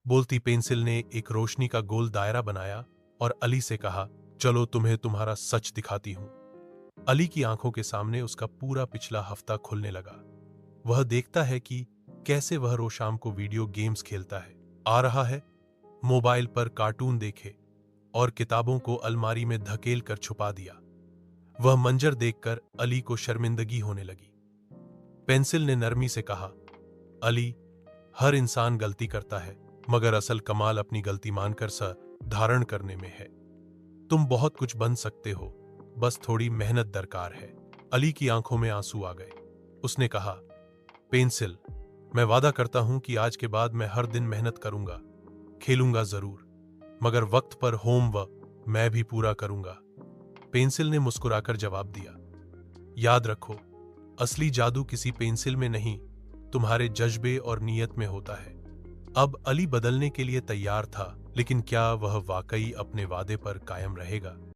बोलती पेंसिल ने एक रोशनी का गोल दायरा बनाया और अली से कहा, चलो तुम्हें तुम्हारा सच दिखाती हूं। अली की आंखों के सामने उसका पूरा पिछला हफ्ता खुलने लगा। वह देखता है कि कैसे वह रोज शाम को वीडियो गेम्स खेलता है, आ रहा है, मोबाइल पर कार्टून देखे और किताबों को अलमारी में धकेल कर छुपा दिया। वह मंजर देखकर अली को शर्मिंदगी होने लगी। पेंसिल ने नरमी से कहा, अली, हर इंसान गलती करता है, मगर असल कमाल अपनी गलती मानकर धारण करने में है। तुम बहुत कुछ बन सकते हो, बस थोड़ी मेहनत दरकार है। अली की आंखों में आंसू आ गए। उसने कहा, पेंसिल, मैं वादा करता हूं कि आज के बाद मैं हर दिन मेहनत करूंगा, खेलूंगा जरूर, मगर वक्त पर होमवर्क मैं भी पूरा करूंगा। पेंसिल ने मुस्कुराकर जवाब दिया, याद रखो, असली जादू किसी पेंसिल में नहीं, तुम्हारे जज्बे और नीयत में होता है। अब अली बदलने के लिए तैयार था, लेकिन क्या वह वाकई अपने वादे पर कायम रहेगा?